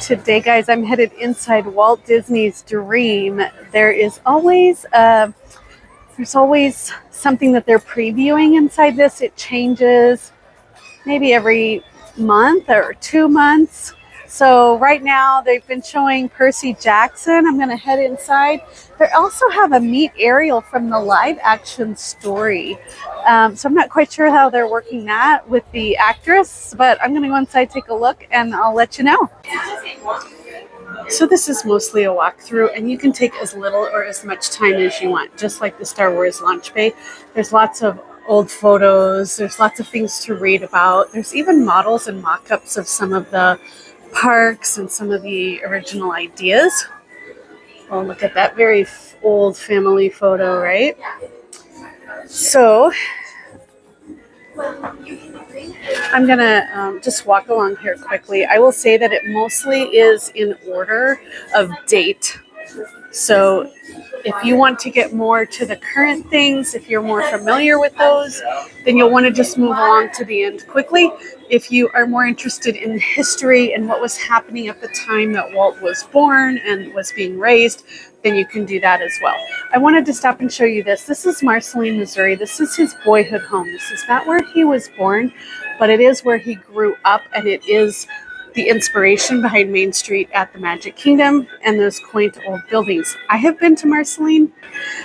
Today, guys, I'm headed inside Walt Disney's Dream. There's always something that they're previewing inside this. It changes maybe every month or 2 months. So right now they've been showing Percy Jackson. I'm going to head inside. They also have a Meet Ariel from the live action story. So I'm not quite sure how they're working that with the actress, but I'm going to go inside, take a look, and I'll let you know. So this is mostly a walkthrough, and you can take as little or as much time as you want, just like the Star Wars launch bay. There's lots of old photos. There's lots of things to read about. There's even models and mock-ups of some of the parks and some of the original ideas. Oh, look at that very old family photo, right? So I'm going to just walk along here quickly. I will say that it mostly is in order of date. So if you want to get more to the current things, if you're more familiar with those, then you'll want to just move along to the end quickly. If you are more interested in history and what was happening at the time that Walt was born and was being raised, then you can do that as well. I wanted to stop and show you this. This is Marceline, Missouri. This is his boyhood home. This is not where he was born, but it is where he grew up, and it is the inspiration behind Main Street at the Magic Kingdom and those quaint old buildings. I have been to Marceline.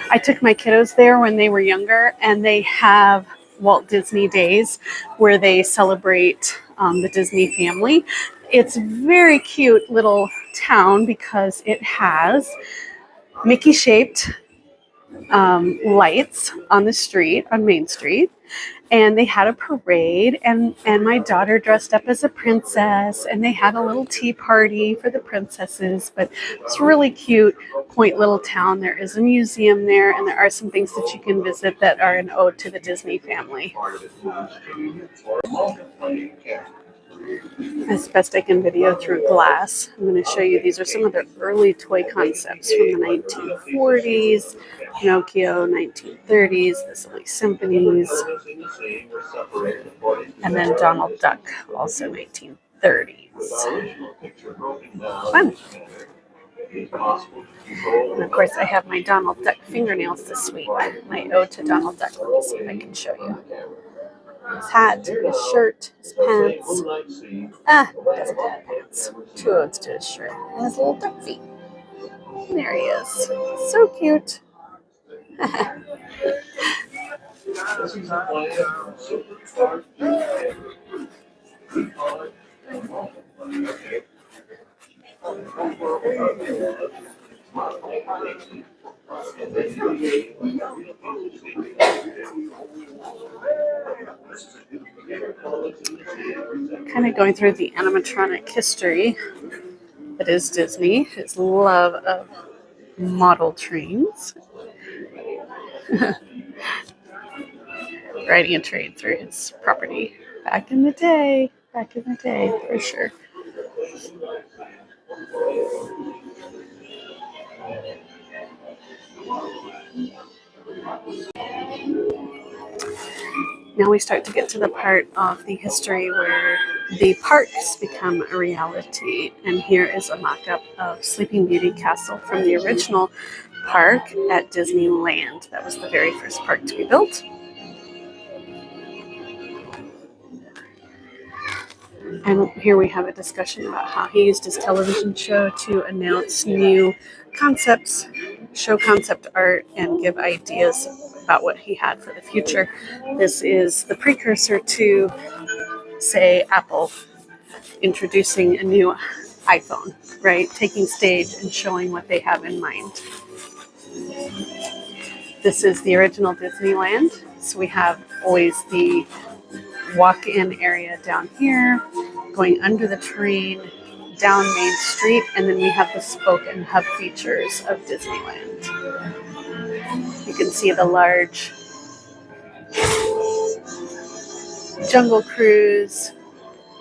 I took my kiddos there when they were younger, and they have Walt Disney Days where they celebrate the Disney family. It's a very cute little town because it has Mickey-shaped lights on the street, on Main Street. And they had a parade, and my daughter dressed up as a princess, and they had a little tea party for the princesses. But it's a really cute, quaint little town. There is a museum there, and there are some things that you can visit that are an ode to the Disney family. As best I can video through glass, I'm going to show you, these are some of the early toy concepts from the 1940s, Pinocchio, 1930s, the Silly Symphonies, and then Donald Duck, also 1930s. Fun. And of course, I have my Donald Duck fingernails this week, my ode to Donald Duck. Let me see if I can show you. His hat, his shirt, his pants. He doesn't have pants. 2 odes to his shirt. And his little duck feet. And there he is. So cute. Kind of going through the animatronic history that is Disney, his love of model trains. Riding a train through his property back in the day, for sure. Now we start to get to the part of the history where the parks become a reality. And here is a mock-up of Sleeping Beauty Castle from the original park at Disneyland. That was the very first park to be built. And here we have a discussion about how he used his television show to announce new concepts, show concept art, and give ideas about what he had for the future. This is the precursor to, say, Apple introducing a new iPhone, right? Taking stage and showing what they have in mind. This is the original Disneyland. So we have always the walk-in area down here, going under the train, down Main Street, and then we have the spoke and hub features of Disneyland. You can see the large Jungle Cruise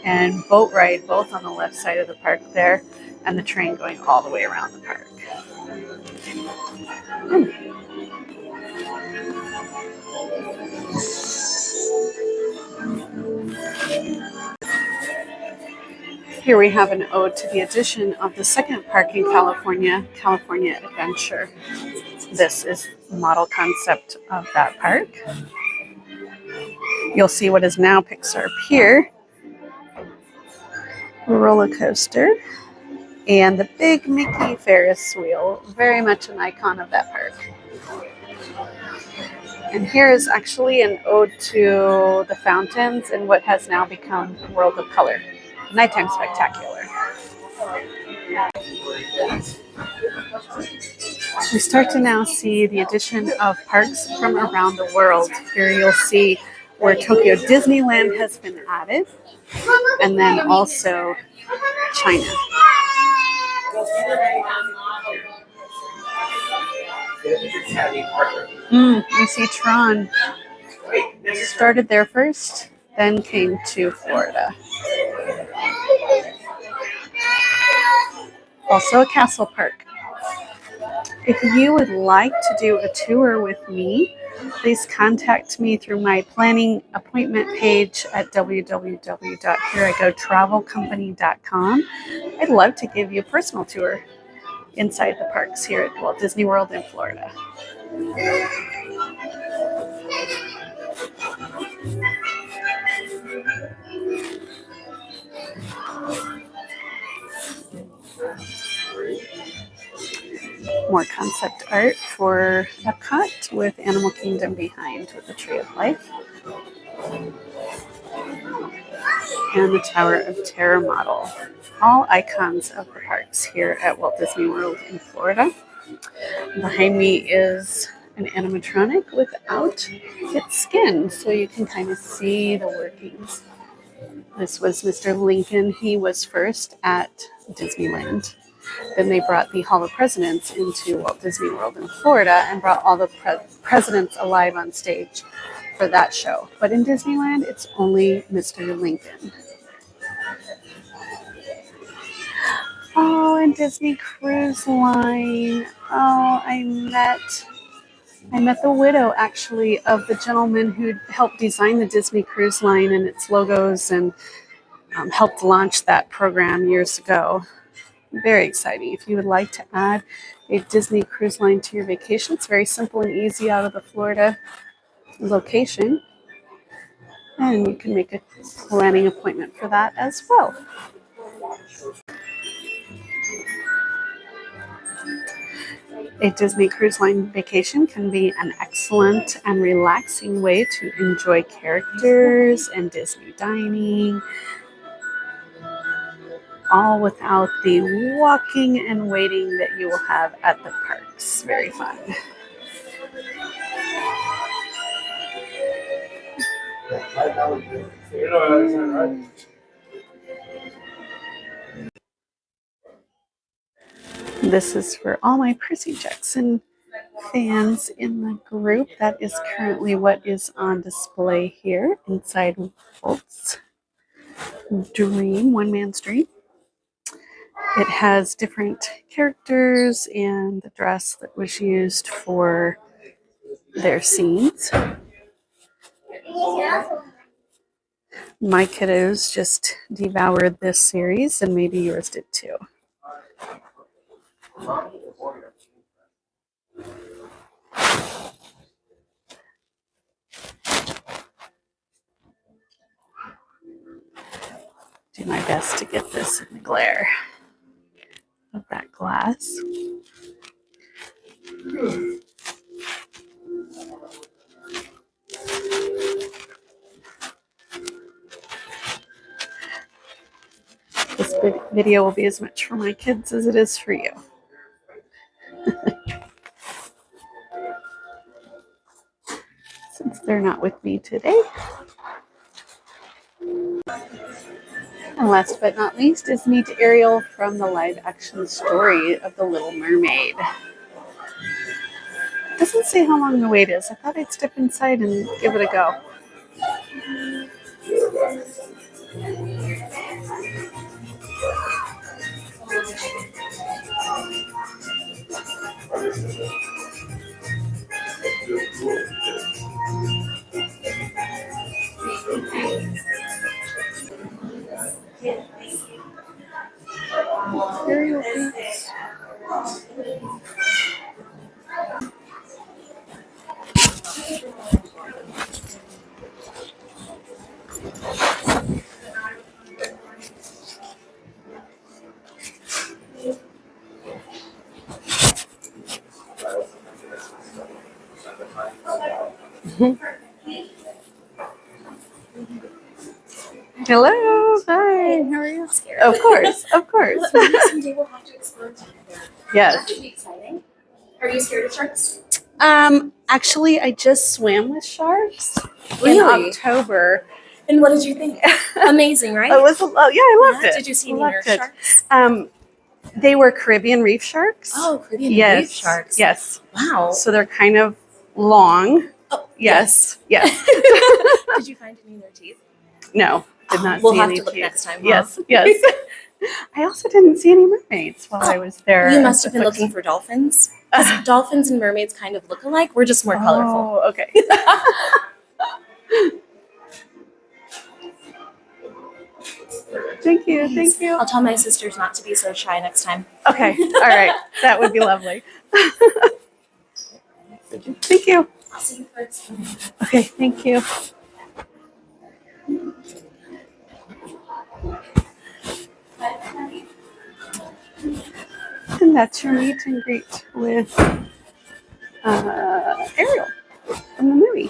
and boat ride both on the left side of the park there, and the train going all the way around the park. Here we have an ode to the addition of the second park in California, California Adventure. This is the model concept of that park. You'll see what is now Pixar Pier, roller coaster, and the big Mickey Ferris wheel, very much an icon of that park. And here is actually an ode to the fountains and what has now become World of Color, Nighttime Spectacular. We start to now see the addition of parks from around the world. Here you'll see where Tokyo Disneyland has been added, and then also China. You see Tron started there first, then came to Florida. Also a castle park. If you would like to do a tour with me, please contact me through my planning appointment page at www.hereigotravelcompany.com. I'd love to give you a personal tour inside the parks here at Walt Disney World in Florida. More concept art for Epcot with Animal Kingdom behind with the Tree of Life. And the Tower of Terror model. All icons of the parks here at Walt Disney World in Florida. Behind me is an animatronic without its skin, so you can kind of see the workings. This was Mr. Lincoln. He was first at Disneyland. Then they brought the Hall of Presidents into Walt Disney World in Florida and brought all the presidents alive on stage for that show. But in Disneyland, it's only Mr. Lincoln. Oh, and Disney Cruise Line. Oh, I met the widow, actually, of the gentleman who helped design the Disney Cruise Line and its logos and helped launch that program years ago. Very exciting. If you would like to add a Disney Cruise Line to your vacation, it's very simple and easy out of the Florida location. And you can make a planning appointment for that as well. A Disney Cruise Line vacation can be an excellent and relaxing way to enjoy characters and Disney dining, all without the walking and waiting that you will have at the parks. Very fun. This is for all my Percy Jackson fans in the group. That is currently what is on display here inside Walt's Dream, One Man's Dream. It has different characters and the dress that was used for their scenes. My kiddos just devoured this series, and maybe yours did too. Do my best to get this in the glare of that glass. This video will be as much for my kids as it is for you. Since they're not with me today. And last but not least is Meet Ariel from the live action story of the Little Mermaid. It doesn't say how long the wait is. I thought I'd step inside and give it a go. Ariel boots. Hello. Hi. How are you? Of course. Of course. Someday we'll have to explore together. Yes. That should be exciting. Are you scared of sharks? Actually, I just swam with sharks in Really? October. And what did you think? Amazing, right? It was, yeah, I loved it. Did you see any Loved nurse it. sharks? They were Caribbean reef sharks. Oh, Caribbean Yes. reef sharks. Yes. Wow. So they're kind of long. Oh, Yes. Yes. Did you find any in their teeth? No, did not We'll see have any to look teeth. next time. Huh? Yes. Yes. I also didn't see any mermaids while I was there. You must have been looking for dolphins. 'Cause dolphins and mermaids kind of look alike. We're just more colorful. Oh, okay. Thank you. Thank you. I'll tell my sisters not to be so shy next time. Okay. All right. That would be lovely. Thank you. I'll see you first. Okay. Thank you. And that's your meet and greet with Ariel from the movie.